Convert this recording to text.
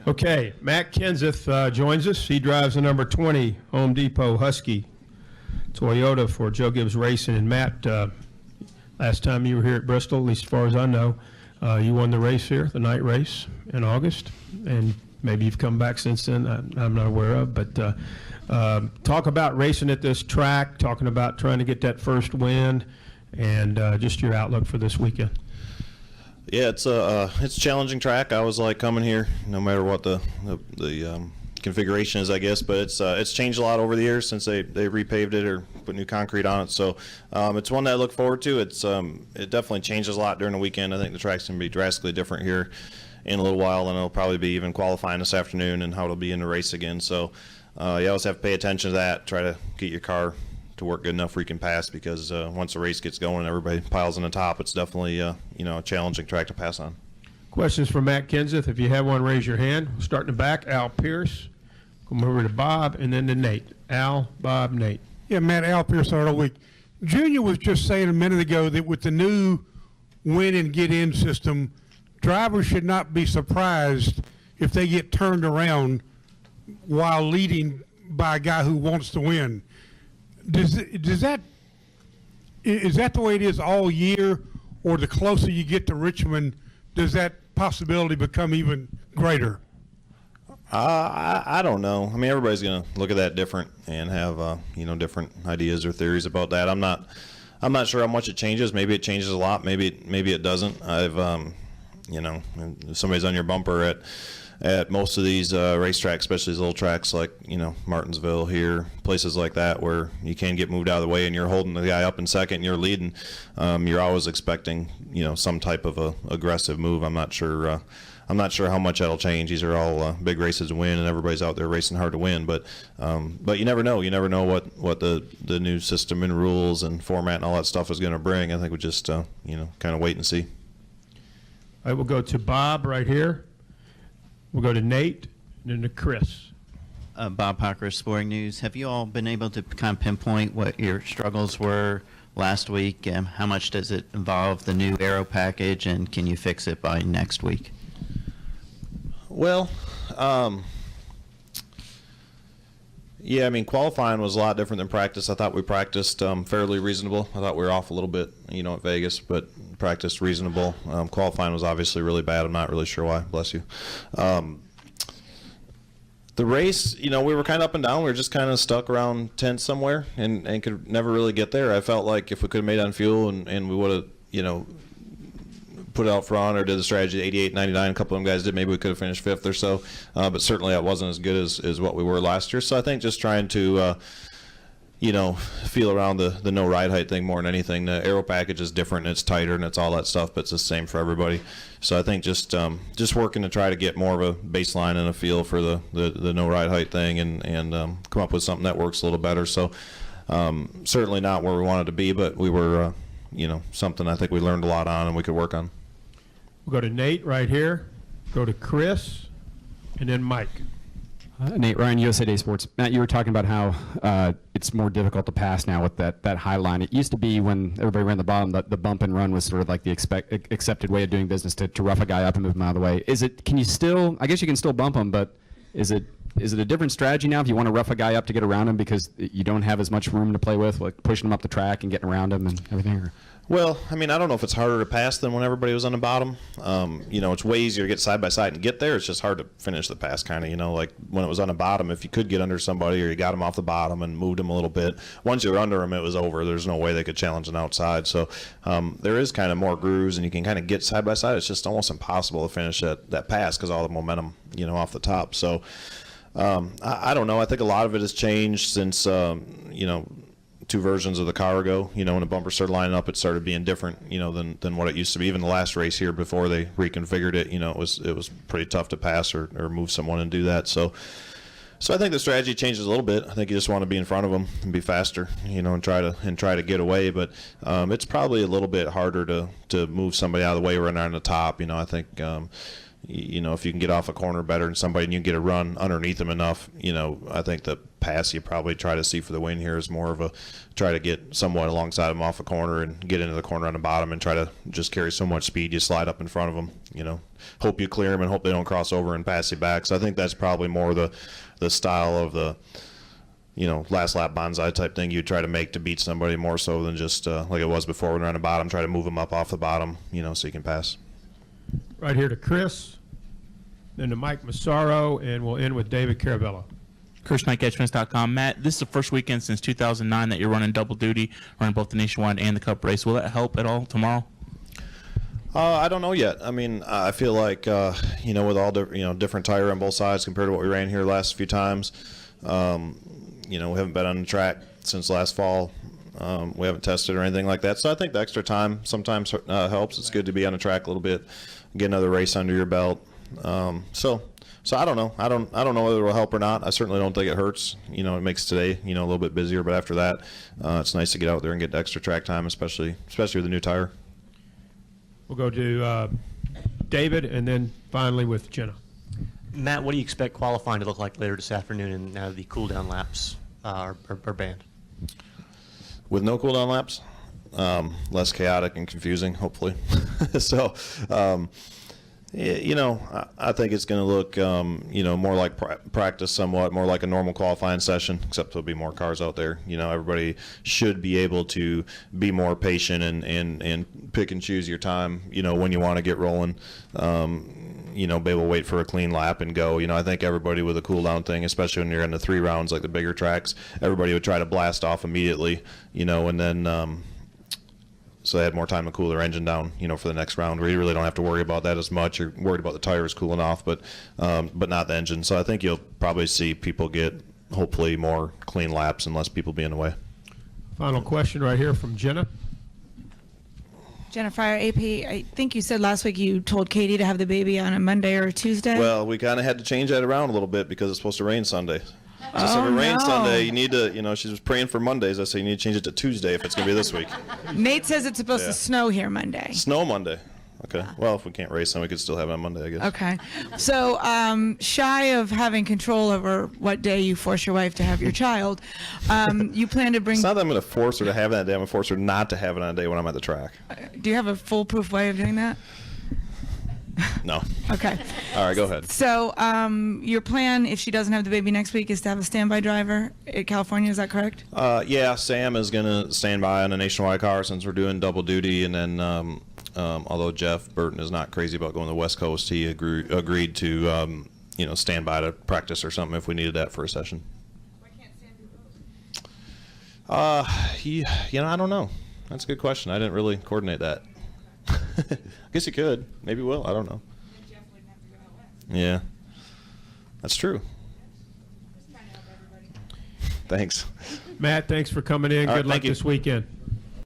Okay, Matt Kenseth joins us. He drives the number 20 Home Depot Husky Toyota for Joe Gibbs Racing. And Matt, last time you were here at Bristol, at least as far as I know, you won the race here, the night race in August, and maybe you've come back since then. I'm not aware of, but talk about racing at this track, talking about trying to get that first win, and just your outlook for this weekend. Yeah, it's a challenging track. I always like coming here, no matter what the configuration is, I guess. But it's changed a lot over the years since they repaved it or put new concrete on it. So it's one that I look forward to. It definitely changes a lot during the weekend. I think the track's going to be drastically different here in a little while, and it'll probably be even qualifying this afternoon and how it'll be in the race again. So you always have to pay attention to that. Try to get your car to work good enough where you can pass, because once the race gets going and everybody piles on the top, it's definitely a challenging track to pass on. Questions for Matt Kenseth? If you have one, raise your hand. We'll start in the back. Al Pierce. Come over to Bob, and then to Nate. Al, Bob, Nate. Yeah, Matt, Al Pierce, Auto Week. Junior was just saying a minute ago that with the new win and get in system, drivers should not be surprised if they get turned around while leading by a guy who wants to win. Is that the way it is all year, or the closer you get to Richmond, does that possibility become even greater? I don't know. I mean, everybody's going to look at that different and have different ideas or theories about that. I'm not sure how much it changes. Maybe it changes a lot. Maybe it doesn't. I've if somebody's on your bumper at most of these racetracks, especially these little tracks like Martinsville here, places like that where you can get moved out of the way and you're holding the guy up in second and you're leading, you're always expecting some type of a aggressive move. I'm not sure how much that'll change. These are all big races to win, and everybody's out there racing hard to win. But you never know. You never know what the new system and rules and format and all that stuff is going to bring. I think we just kind of wait and see. I will go to Bob right here. We'll go to Nate, and then to Chris. Bob Parker, Sporting News. Have you all been able to kind of pinpoint what your struggles were last week? How much does it involve the new aero package, and can you fix it by next week? Well, yeah, I mean, qualifying was a lot different than practice. I thought we practiced fairly reasonable. I thought we were off a little bit, at Vegas, but practiced reasonable. Qualifying was obviously really bad. I'm not really sure why. Bless you. The race, we were kind of up and down. We were just kind of stuck around 10th somewhere and could never really get there. I felt like if we could have made on fuel and we would have, put it out front or did the strategy 88, 99, a couple of them guys did, maybe we could have finished 5th or so. But certainly that wasn't as good as what we were last year. So I think just trying to, feel around the no ride height thing more than anything. The aero package is different and it's tighter and it's all that stuff, but it's the same for everybody. So I think just working to try to get more of a baseline and a feel for the no ride height thing and come up with something that works a little better. So certainly not where we wanted to be, but we were, something I think we learned a lot on and we could work on. We'll go to Nate right here, go to Chris, and then Mike. Nate Ryan, USA Today Sports. Matt, you were talking about how it's more difficult to pass now with that high line. It used to be when everybody ran the bottom, the bump and run was sort of like the accepted way of doing business to rough a guy up and move him out of the way. Can you still, I guess you can still bump him, but is it a different strategy now if you want to rough a guy up to get around him because you don't have as much room to play with, like pushing him up the track and getting around him and everything? Or? Well, I mean, I don't know if it's harder to pass than when everybody was on the bottom. It's way easier to get side by side and get there. It's just hard to finish the pass, kind of, like when it was on the bottom, if you could get under somebody or you got them off the bottom and moved them a little bit, once you were under them, it was over. There's no way they could challenge an outside. So there is kind of more grooves and you can kind of get side by side. It's just almost impossible to finish that pass because all the momentum, off the top. So I don't know. I think a lot of it has changed since, two versions of the car ago. When the bumper started lining up, it started being different, than what it used to be. Even the last race here before they reconfigured it, it was pretty tough to pass or move someone and do that. So I think the strategy changes a little bit. I think you just want to be in front of them and be faster, and try to get away. But it's probably a little bit harder to move somebody out of the way when they're on the top. I think you know, if you can get off a corner better than somebody and you get a run underneath them enough, you know, I think the pass you probably try to see for the win here is more of a try to get somewhat alongside them off a corner and get into the corner on the bottom and try to just carry so much speed you slide up in front of them, you know, hope you clear them and hope they don't cross over and pass you back. So I think that's probably more the style of the, you know, last lap bonsai type thing you try to make to beat somebody more so than just like it was before when they're on the bottom, try to move them up off the bottom, you know, so you can pass. Right here to Chris, then to Mike Massaro, and we'll end with David Carabello. Chris Knight, catchfence.com. Matt, this is the first weekend since 2009 that you're running double duty, running both the Nationwide and the Cup race. Will that help at all tomorrow? I don't know yet. I mean, I feel like, you know, with all different tire on both sides compared to what we ran here last few times, you know, we haven't been on the track since last fall. We haven't tested or anything like that. So I think the extra time sometimes helps. It's good to be on the track a little bit, get another race under your belt. So I don't know. I don't know whether it will help or not. I certainly don't think it hurts. You know, it makes today, you know, a little bit busier, but after that, it's nice to get out there and get the extra track time, especially with the new tire. We'll go to David, and then finally with Jenna. Matt, what do you expect qualifying to look like later this afternoon and now the cool-down laps are banned? With no cooldown laps, less chaotic and confusing, hopefully. So, you know, I think it's going to look, you know, more like practice somewhat, more like a normal qualifying session, except there'll be more cars out there. You know, everybody should be able to be more patient and pick and choose your time, you know, when you want to get rolling. You know, be able to wait for a clean lap and go. You know, I think everybody with a cool down thing, especially when you're in the 3 rounds like the bigger tracks, everybody would try to blast off immediately, you know, and then so they had more time to cool their engine down, you know, for the next round where you really don't have to worry about that as much. You're worried about the tires cooling off, but not the engine. So I think you'll probably see people get hopefully more clean laps and less people be in the way. Final question right here from Jenna. Jenna Fryer, AP, I think you said last week you told Katie to have the baby on a Monday or a Tuesday. Well, we kind of had to change that around a little bit because it's supposed to rain Sunday. So if it rains no. Sunday, you need to, you know, she was praying for Mondays. I say you need to change it to Tuesday if it's going to be this week. Nate says it's supposed Yeah. to snow here Monday. Snow Monday. Okay. Well, if we can't race, then we could still have it on Monday, I guess. Okay. So, shy of having control over what day you force your wife to have your child, you plan to bring. It's not that I'm going to force her to have it on a day. I'm going to force her not to have it on a day when I'm at the track. Do you have a foolproof way of doing that? No. Okay. All right, go ahead. So, your plan, if she doesn't have the baby next week, is to have a standby driver at California. Is that correct? Yeah, Sam is going to stand by on a Nationwide car since we're doing double duty, and then although Jeff Burton is not crazy about going to the West Coast, he agreed to you know, stand by to practice or something if we needed that for a session. Why can't Sam do both? You know, I don't know. That's a good question. I didn't really coordinate that. I guess he could. Maybe will. I don't know. Then Jeff wouldn't have to go out west. Yeah, that's true. Just trying to help everybody. Thanks. Matt, thanks for coming in. All right, Good luck thank you. this weekend.